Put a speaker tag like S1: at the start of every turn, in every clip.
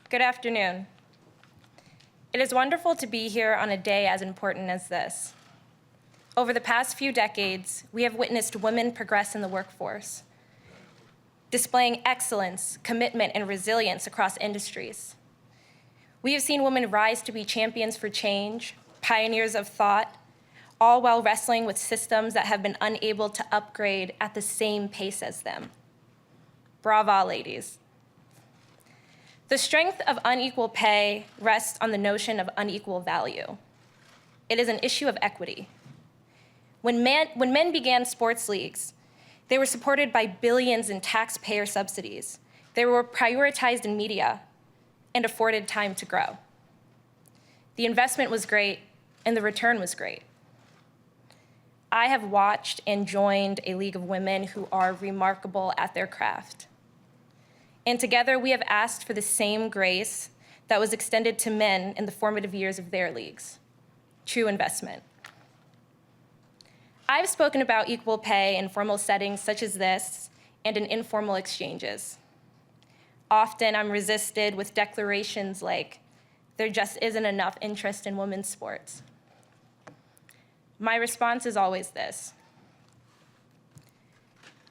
S1: Good afternoon. It is wonderful to be here on a day as important as this. Over the past few decades, we have witnessed women progress in the workforce, displaying excellence, commitment, and resilience across industries. We have seen women rise to be champions for change, pioneers of thought, all while wrestling with systems that have been unable to upgrade at the same pace as them. Brava, ladies. The strength of unequal pay rests on the notion of unequal value. It is an issue of equity. When men began sports leagues, they were supported by billions in taxpayer subsidies. They were prioritized in media and afforded time to grow. The investment was great, and the return was great. I have watched and joined a league of women who are remarkable at their craft. And together we have asked for the same grace that was extended to men in the formative years of their leagues, true investment. I've spoken about equal pay in formal settings such as this and in informal exchanges. Often I'm resisted with declarations like, there just isn't enough interest in women's sports. My response is always this: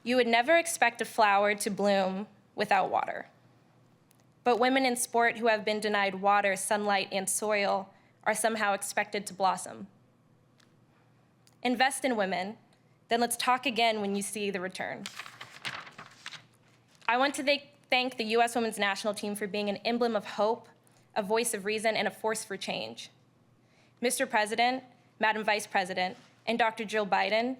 S1: you would never expect a flower to bloom without water. But women in sport who have been denied water, sunlight, and soil are somehow expected to blossom. Invest in women, then let's talk again when you see the return. I want to thank the US Women's National Team for being an emblem of hope, a voice of reason, and a force for change. Mr. President, Madam Vice President, and Dr. Jill Biden,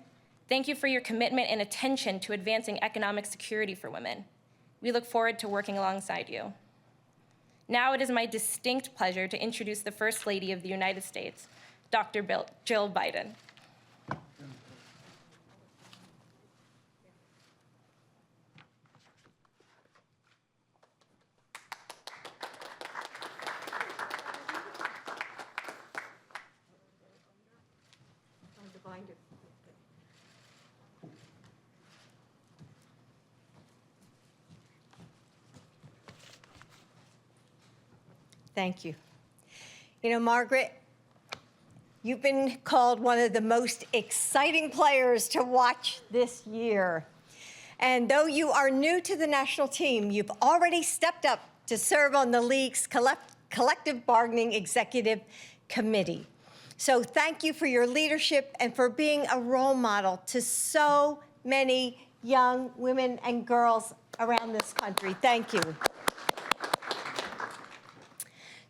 S1: thank you for your commitment and attention to advancing economic security for women. We look forward to working alongside you. Now it is my distinct pleasure to introduce the First Lady of the United States, Dr. Jill Biden.
S2: Thank you. You know, Margaret, you've been called one of the most exciting players to watch this year. And though you are new to the national team, you've already stepped up to serve on the league's collective bargaining executive committee. So thank you for your leadership and for being a role model to so many young women and girls around this country. Thank you.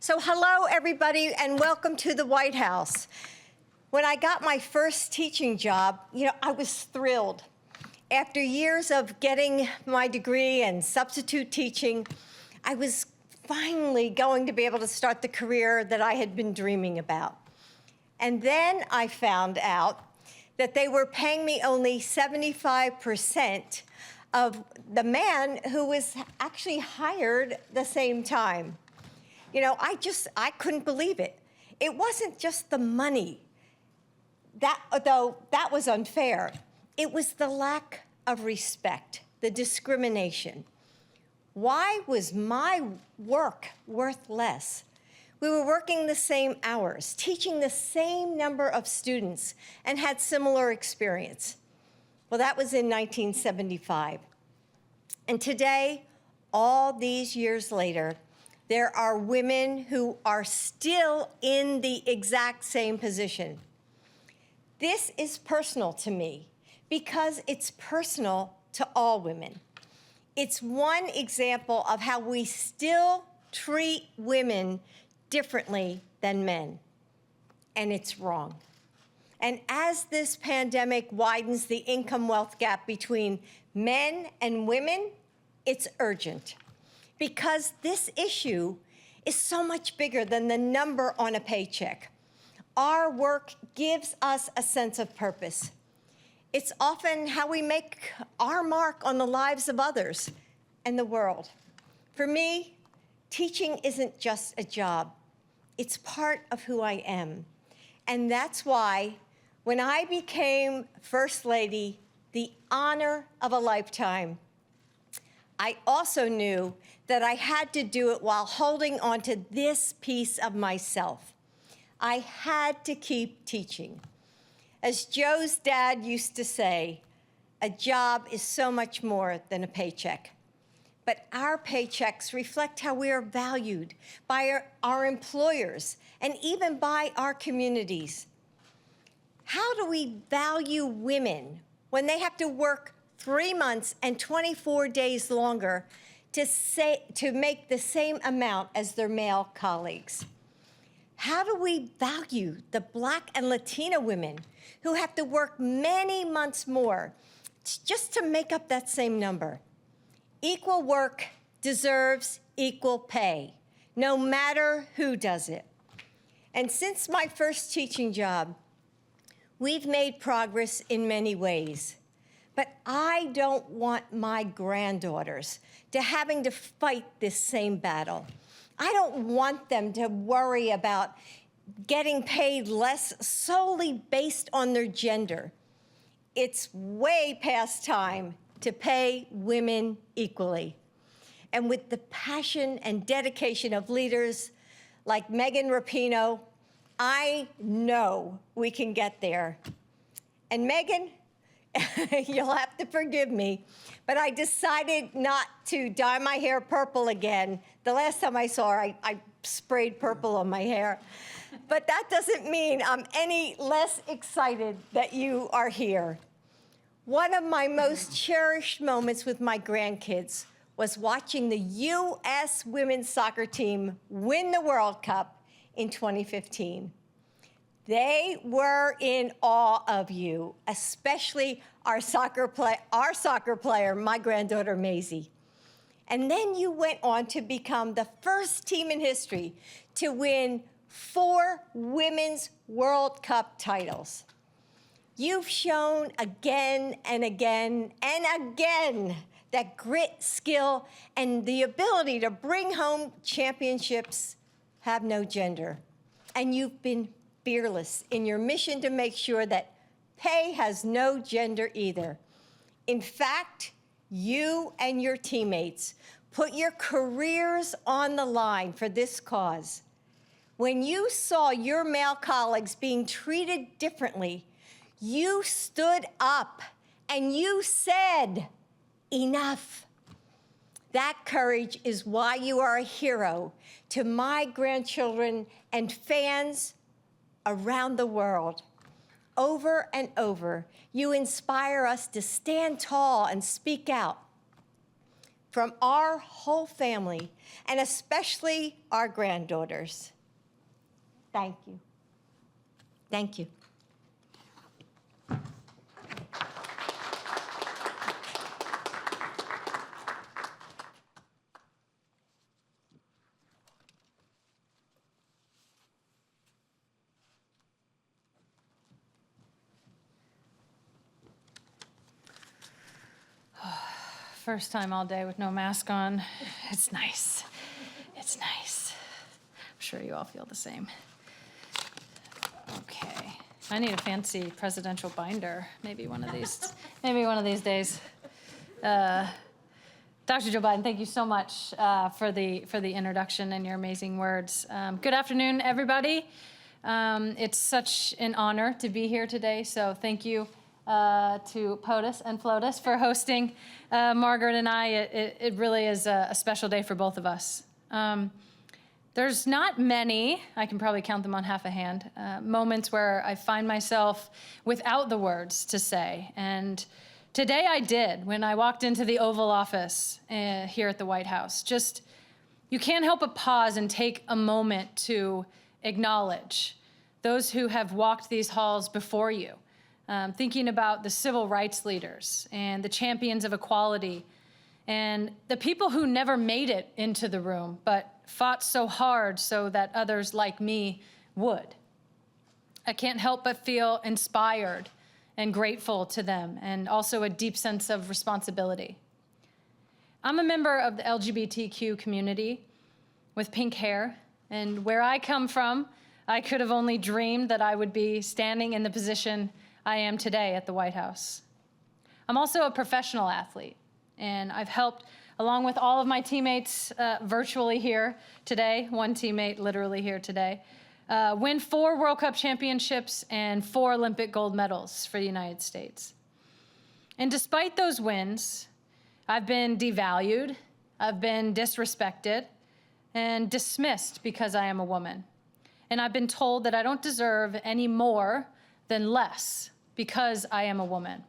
S2: So hello, everybody, and welcome to the White House. When I got my first teaching job, I was thrilled. After years of getting my degree and substitute teaching, I was finally going to be able to start the career that I had been dreaming about. And then I found out that they were paying me only 75% of the man who was actually hired the same time. I couldn't believe it. It wasn't just the money, though that was unfair. It was the lack of respect, the discrimination. Why was my work worth less? We were working the same hours, teaching the same number of students, and had similar experience. Well, that was in 1975. And today, all these years later, there are women who are still in the exact same position. This is personal to me because it's personal to all women. It's one example of how we still treat women differently than men, and it's wrong. And as this pandemic widens the income-wealth gap between men and women, it's urgent. Because this issue is so much bigger than the number on a paycheck. Our work gives us a sense of purpose. It's often how we make our mark on the lives of others and the world. For me, teaching isn't just a job. It's part of who I am. And that's why, when I became First Lady, the honor of a lifetime, I also knew that I had to do it while holding on to this piece of myself. I had to keep teaching. As Joe's dad used to say, a job is so much more than a paycheck. But our paychecks reflect how we are valued by our employers and even by our communities. How do we value women when they have to work 3 months and 24 days longer to make the same amount as their male colleagues? How do we value the Black and Latina women who have to work many months more just to make up that same number? Equal work deserves equal pay, no matter who does it. And since my first teaching job, we've made progress in many ways. But I don't want my granddaughters to having to fight this same battle. I don't want them to worry about getting paid less solely based on their gender. It's way past time to pay women equally. And with the passion and dedication of leaders like Megan Rapinoe, I know we can get there. And Megan, you'll have to forgive me, but I decided not to dye my hair purple again. The last time I saw her, I sprayed purple on my hair. But that doesn't mean I'm any less excited that you are here. One of my most cherished moments with my grandkids was watching the U.S. women's soccer team win the World Cup in 2015. They were in awe of you, especially our soccer player, my granddaughter Maisie. And then you went on to become the first team in history to win 4 women's World Cup titles. You've shown again and again and again that grit, skill, and the ability to bring home championships have no gender. And you've been fearless in your mission to make sure that pay has no gender either. In fact, you and your teammates put your careers on the line for this cause. When you saw your male colleagues being treated differently, you stood up and you said, enough. That courage is why you are a hero to my grandchildren and fans around the world. Over and over, you inspire us to stand tall and speak out. From our whole family, and especially our granddaughters. Thank you. Thank you.
S3: First time all day with no mask on. It's nice. It's nice. I'm sure you all feel the same. Okay. I need a fancy presidential binder. Maybe one of these days. Dr. Joe Biden, thank you so much for the introduction and your amazing words. Good afternoon, everybody. It's such an honor to be here today, so thank you to POTUS and FLOTUS for hosting Margaret and I. It really is a special day for both of us. There's not many, I can probably count them on half a hand, moments where I find myself without the words to say. And today I did when I walked into the Oval Office here at the White House. Just, you can't help but pause and take a moment to acknowledge those who have walked these halls before you. Thinking about the civil rights leaders and the champions of equality and the people who never made it into the room but fought so hard so that others like me would. I can't help but feel inspired and grateful to them, and also a deep sense of responsibility. I'm a member of the LGBTQ community with pink hair, and where I come from, I could have only dreamed that I would be standing in the position I am today at the White House. I'm also a professional athlete, and I've helped along with all of my teammates virtually here today, one teammate literally here today, win 4 World Cup championships and 4 Olympic gold medals for the United States. And despite those wins, I've been devalued, I've been disrespected, and dismissed because I am a woman. And I've been told that I don't deserve any more than less because I am a woman.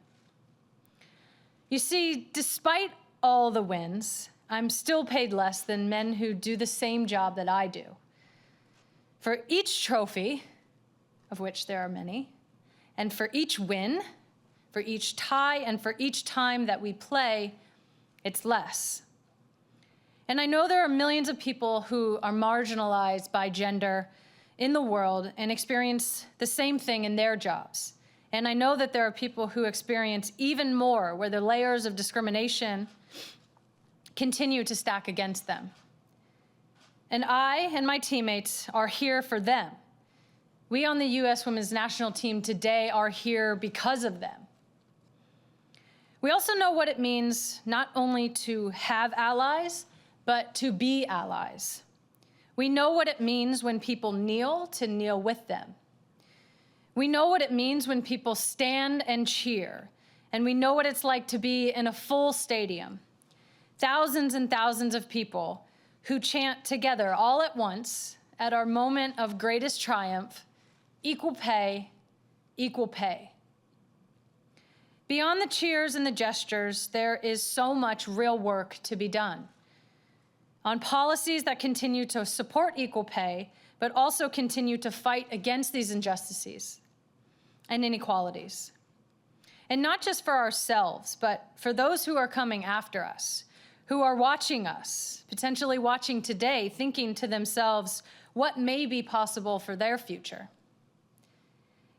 S3: You see, despite all the wins, I'm still paid less than men who do the same job that I do. For each trophy, of which there are many, and for each win, for each tie, and for each time that we play, it's less. And I know there are millions of people who are marginalized by gender in the world and experience the same thing in their jobs. And I know that there are people who experience even more, where the layers of discrimination continue to stack against them. And I and my teammates are here for them. We on the U.S. Women's National Team today are here because of them. We also know what it means not only to have allies, but to be allies. We know what it means when people kneel to kneel with them. We know what it means when people stand and cheer, and we know what it's like to be in a full stadium. Thousands and thousands of people who chant together all at once at our moment of greatest triumph, equal pay, equal pay. Beyond the cheers and the gestures, there is so much real work to be done on policies that continue to support equal pay, but also continue to fight against these injustices and inequalities. And not just for ourselves, but for those who are coming after us, who are watching us, potentially watching today, thinking to themselves, what may be possible for their future?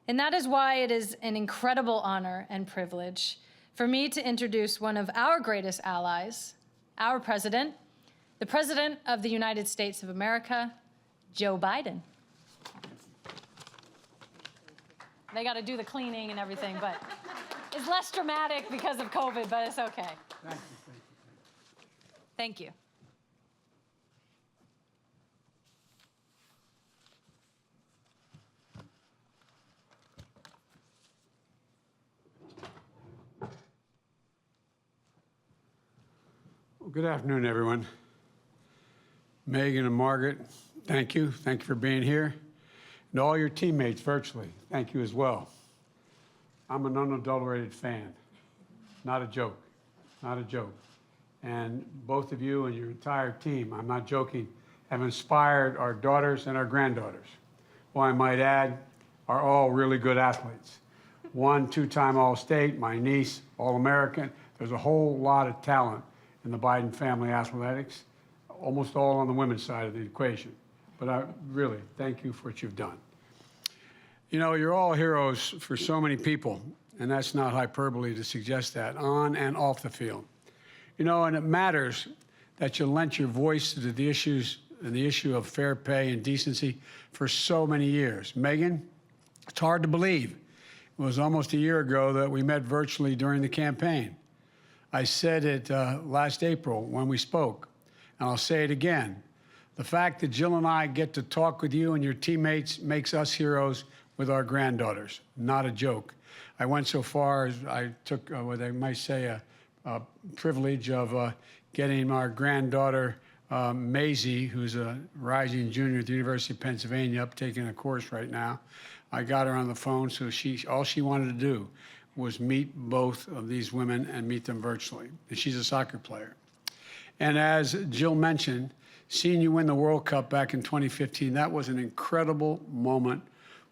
S3: And that is why it is an incredible honor and privilege for me to introduce one of our greatest allies, our president, the President of the United States of America, Joe Biden. They got to do the cleaning and everything, but it's less dramatic because of COVID, but it's okay. Thank you.
S4: Well, good afternoon, everyone. Megan and Margaret, thank you. Thank you for being here. And all your teammates virtually, thank you as well. I'm an unadulterated fan. Not a joke. Not a joke. And both of you and your entire team, I'm not joking, have inspired our daughters and our granddaughters, who I might add are all really good athletes. 1 2-time All-State, my niece, All-American. There's a whole lot of talent in the Biden family athletics, almost all on the women's side of the equation. But I really thank you for what you've done. You know, you're all heroes for so many people, and that's not hyperbole to suggest that, on and off the field. You know, and it matters that you lent your voice to the issues and the issue of fair pay and decency for so many years. Megan, it's hard to believe. It was almost a year ago that we met virtually during the campaign. I said it last April when we spoke, and I'll say it again. The fact that Jill and I get to talk with you and your teammates makes us heroes with our granddaughters. Not a joke. I went so far as I took what I might say a privilege of getting our granddaughter, Maisie, who's a rising junior at the University of Pennsylvania, up taking a course right now. I got her on the phone, so all she wanted to do was meet both of these women and meet them virtually. And she's a soccer player. And as Jill mentioned, seeing you win the World Cup back in 2015, that was an incredible moment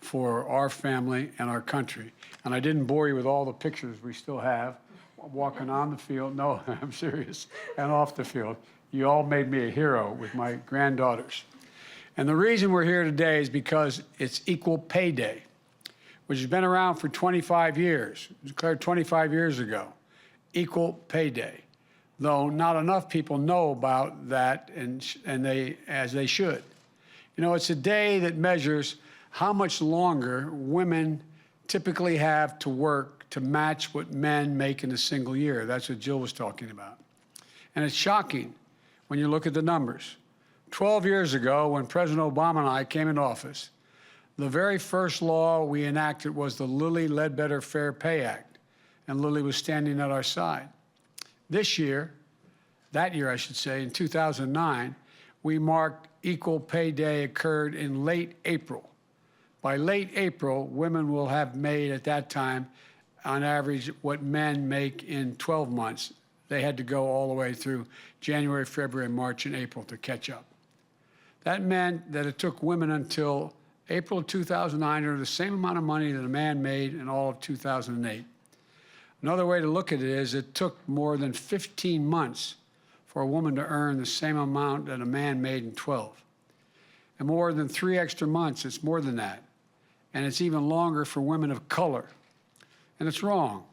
S4: for our family and our country. And I didn't bore you with all the pictures we still have, walking on the field. No, I'm serious. And off the field. You all made me a hero with my granddaughters. And the reason we're here today is because it's Equal Pay Day, which has been around for 25 years. It was declared 25 years ago. Equal Pay Day. Though not enough people know about that, as they should. You know, it's a day that measures how much longer women typically have to work to match what men make in a single year. That's what Jill was talking about. And it's shocking when you look at the numbers. 12 years ago, when President Obama and I came into office, the very first law we enacted was the Lilly Ledbetter Fair Pay Act, and Lilly was standing at our side. This year, that year I should say, in 2009, we marked Equal Pay Day occurred in late April. By late April, women will have made at that time, on average, what men make in 12 months. They had to go all the way through January, February, March, and April to catch up. That meant that it took women until April of 2009 to earn the same amount of money that a man made in all of 2008. Another way to look at it is it took more than 15 months for a woman to earn the same amount that a man made in 12. And more than 3 extra months, it's more than that. And it's even longer for women of color. And it's wrong.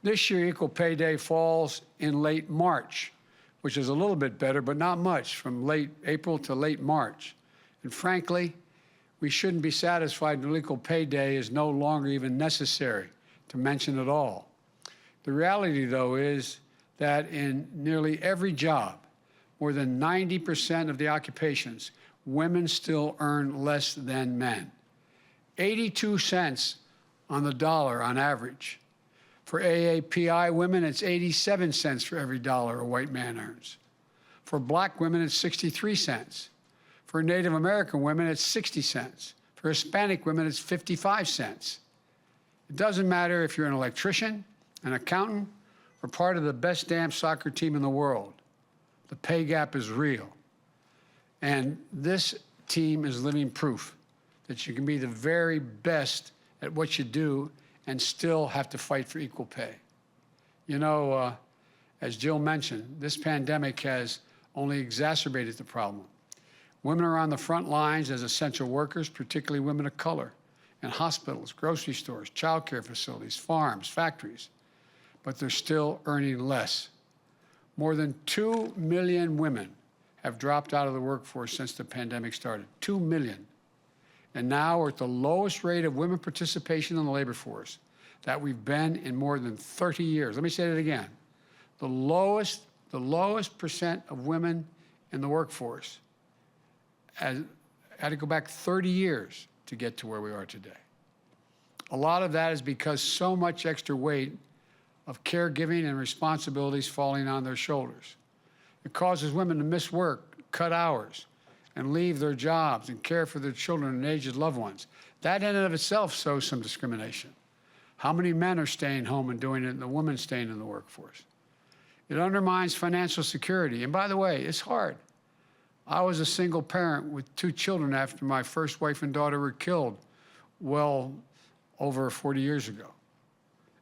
S4: This year, Equal Pay Day falls in late March, which is a little bit better, but not much, from late April to late March. And frankly, we shouldn't be satisfied until Equal Pay Day is no longer even necessary to mention at all. The reality, though, is that in nearly every job, more than 90% of the occupations, women still earn less than men. 82 cents on the dollar on average. For AAPI women, it's 87 cents for every dollar a white man earns. For black women, it's 63 cents. For Native American women, it's 60 cents. For Hispanic women, it's 55 cents. It doesn't matter if you're an electrician, an accountant, or part of the best damn soccer team in the world. The pay gap is real. And this team is living proof that you can be the very best at what you do and still have to fight for equal pay. You know, as Jill mentioned, this pandemic has only exacerbated the problem. Women are on the front lines as essential workers, particularly women of color, in hospitals, grocery stores, child care facilities, farms, factories, but they're still earning less. More than 2 million women have dropped out of the workforce since the pandemic started. 2 million. And now we're at the lowest rate of women participation in the labor force that we've been in more than 30 years. Let me say that again. The lowest percent of women in the workforce had to go back 30 years to get to where we are today. A lot of that is because so much extra weight of caregiving and responsibilities falling on their shoulders. It causes women to miss work, cut hours, and leave their jobs and care for their children and aged loved ones. That in and of itself shows some discrimination. How many men are staying home and doing it and the women staying in the workforce? It undermines financial security. And by the way, it's hard. I was a single parent with 2 children after my first wife and daughter were killed well over 40 years ago.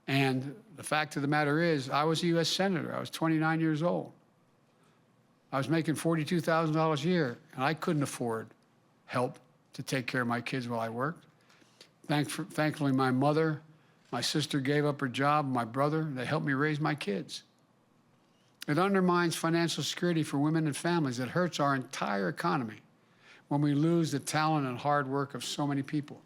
S4: And the fact of the matter is, I was a U.S. Senator. I was 29 years old. I was making $42,000 a year, and I couldn't afford help to take care of my kids while I worked. Thankfully, my mother, my sister gave up her job, my brother, they helped me raise my kids. It undermines financial security for women and families. It hurts our entire economy when we lose the talent and hard work of so many people.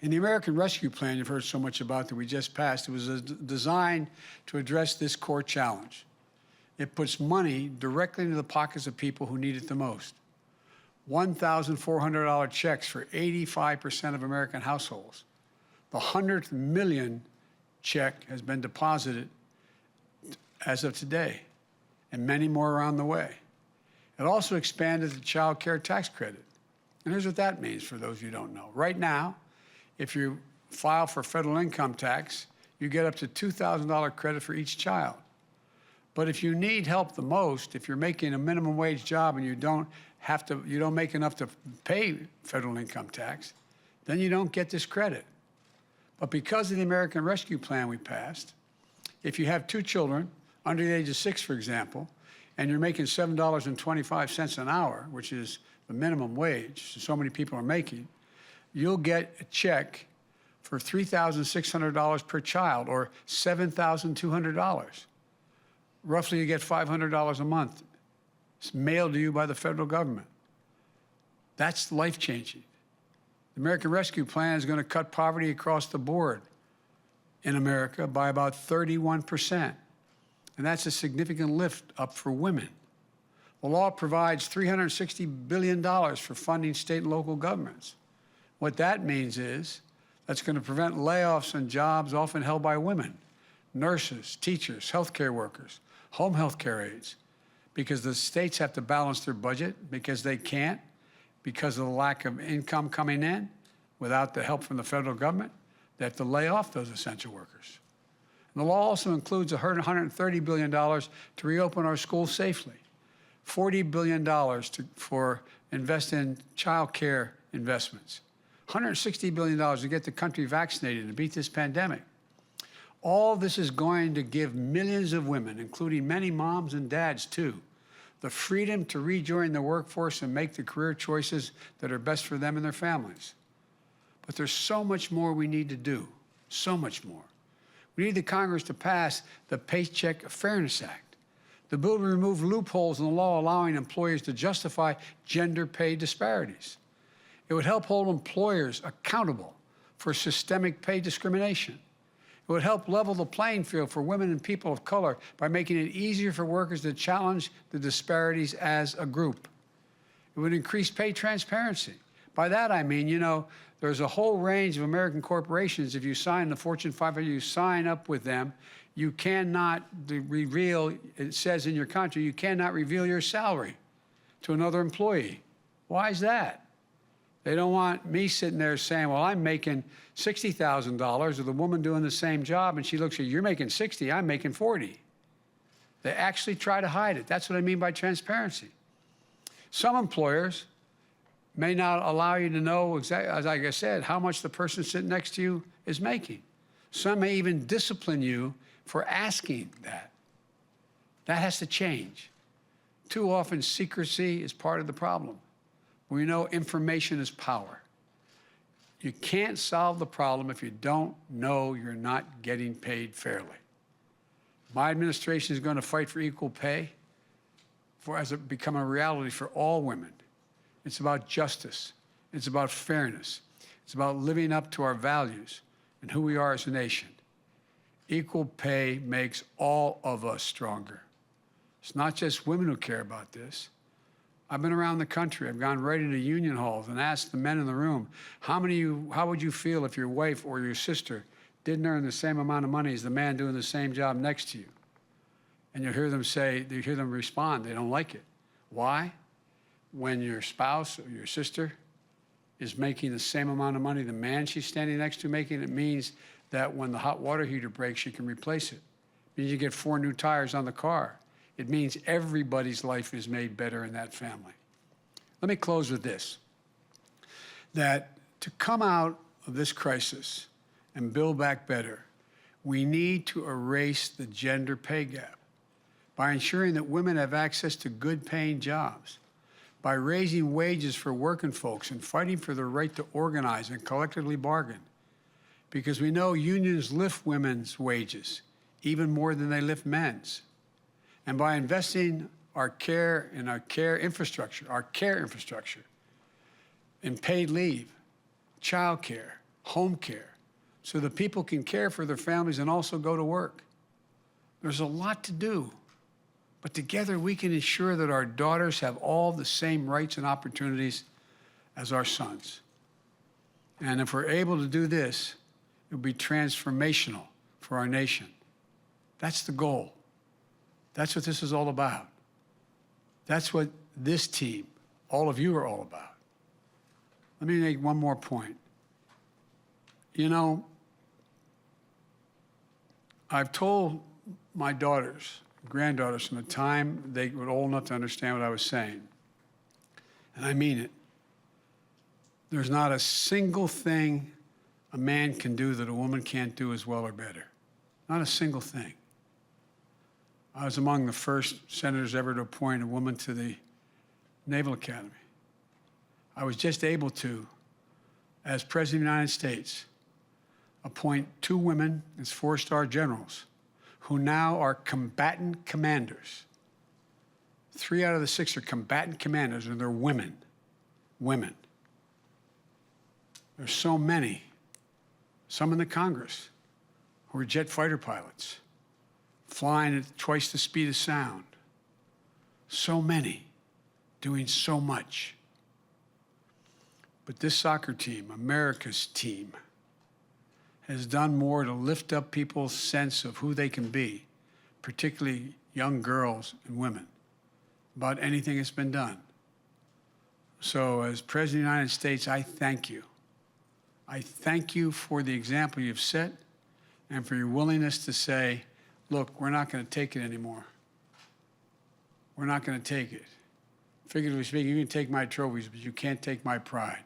S4: In the American Rescue Plan you've heard so much about that we just passed, it was designed to address this core challenge. It puts money directly into the pockets of people who need it the most. $1,400 checks for 85% of American households. The 100th million check has been deposited as of today, and many more are on the way. It also expanded the child care tax credit. And here's what that means for those who don't know. Right now, if you file for federal income tax, you get up to $2,000 credit for each child. But if you need help the most, if you're making a minimum wage job and you don't make enough to pay federal income tax, then you don't get this credit. But because of the American Rescue Plan we passed, if you have 2 children under the age of 6, for example, and you're making $7.25 an hour, which is the minimum wage so many people are making, you'll get a check for $3,600 per child, or $7,200. Roughly, you get $500 a month. It's mailed to you by the federal government. That's life-changing. The American Rescue Plan is going to cut poverty across the board in America by about 31%. and that's a significant lift up for women. The law provides $360 billion for funding state and local governments. What that means is that's going to prevent layoffs on jobs often held by women, nurses, teachers, healthcare workers, home healthcare aides, because the states have to balance their budget because they can't, because of the lack of income coming in without the help from the federal government. They have to lay off those essential workers. And the law also includes $130 billion to reopen our schools safely, $40 billion for invest in child care investments, $160 billion to get the country vaccinated and beat this pandemic. All this is going to give millions of women, including many moms and dads too, the freedom to rejoin the workforce and make the career choices that are best for them and their families. But there's so much more we need to do, so much more. We need the Congress to pass the Paycheck Fairness Act. The bill will remove loopholes in the law allowing employers to justify gender pay disparities. It would help hold employers accountable for systemic pay discrimination. It would help level the playing field for women and people of color by making it easier for workers to challenge the disparities as a group. It would increase pay transparency. By that I mean, there's a whole range of American corporations. If you sign the Fortune 500, you sign up with them, you cannot reveal, it says in your contract, you cannot reveal your salary to another employee. Why is that? They don't want me sitting there saying, well, I'm making $60,000 with a woman doing the same job, and she looks at you, you're making 60, I'm making 40. They actually try to hide it. That's what I mean by transparency. Some employers may not allow you to know, exactly, as like I said, how much the person sitting next to you is making. Some may even discipline you for asking that. That has to change. Too often, secrecy is part of the problem. We know information is power. You can't solve the problem if you don't know you're not getting paid fairly. My administration is going to fight for equal pay as it become a reality for all women. It's about justice. It's about fairness. It's about living up to our values and who we are as a nation. Equal pay makes all of us stronger. It's not just women who care about this. I've been around the country. I've gone right into union halls and asked the men in the room, how would you feel if your wife or your sister didn't earn the same amount of money as the man doing the same job next to you? And you hear them respond, they don't like it. Why? When your spouse or your sister is making the same amount of money the man she's standing next to making, it means that when the hot water heater breaks, she can replace it. It means you get 4 new tires on the car. It means everybody's life is made better in that family. Let me close with this, that to come out of this crisis and build back better, we need to erase the gender pay gap by ensuring that women have access to good paying jobs, by raising wages for working folks and fighting for their right to organize and collectively bargain. Because we know unions lift women's wages even more than they lift men's. And by investing our care infrastructure, in paid leave, child care, home care, so that people can care for their families and also go to work. There's a lot to do, but together we can ensure that our daughters have all the same rights and opportunities as our sons. And if we're able to do this, it'll be transformational for our nation. That's the goal. That's what this is all about. That's what this team, all of you are all about. Let me make one more point. I've told my daughters, granddaughters from the time they were old enough to understand what I was saying, and I mean it. There's not a single thing a man can do that a woman can't do as well or better. Not a single thing. I was among the first senators ever to appoint a woman to the Naval Academy. I was just able to, as President of the United States, appoint 2 women as 4-star generals who now are combatant commanders. 3 out of the 6 are combatant commanders, and they're women. Women. There's so many, some in the Congress, who are jet fighter pilots. flying at twice the speed of sound. So many doing so much. But this soccer team, America's team, has done more to lift up people's sense of who they can be, particularly young girls and women, about anything that's been done. So as President of the United States, I thank you. I thank you for the example you've set and for your willingness to say, look, we're not going to take it anymore. We're not going to take it. Figuratively speaking, you can take my trophies, but you can't take my pride.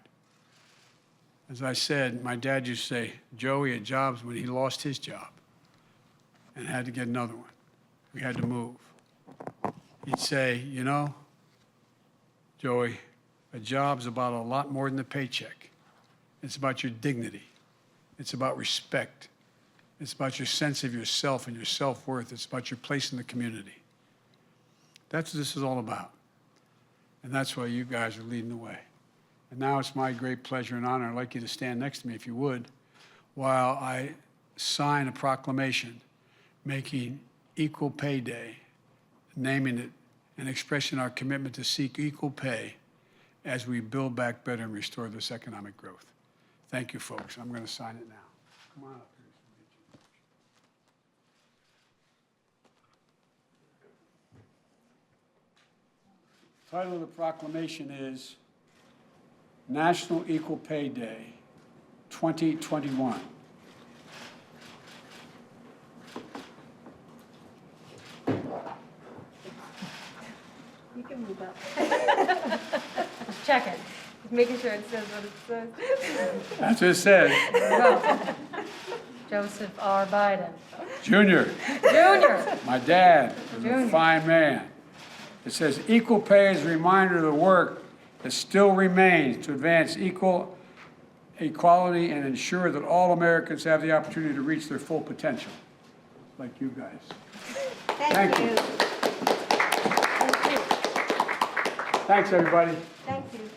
S4: As I said, my dad used to say, Joey had jobs when he lost his job and had to get another one. We had to move. He'd say, you know, Joey, a job's about a lot more than a paycheck. It's about your dignity. It's about respect. It's about your sense of yourself and your self-worth. It's about your place in the community. That's what this is all about. And that's why you guys are leading the way. And now it's my great pleasure and honor, I'd like you to stand next to me if you would, while I sign a proclamation making Equal Pay Day, naming it and expressing our commitment to seek equal pay as we build back better and restore this economic growth. Thank you, folks. I'm going to sign it now. Come on up. The title of the proclamation is National Equal Pay Day 2021.
S1: You can move up.
S3: Check it.
S1: Making sure it says what it says.
S4: That's what it says.
S3: Go. Joseph R. Biden.
S4: Junior,
S3: Junior.
S4: my dad was
S3: Junior.
S4: a fine man. It says equal pay is a reminder of the work that still remains to advance equal equality and ensure that all Americans have the opportunity to reach their full potential, like you guys. Thank you. Thanks, everybody.
S2: Thank you.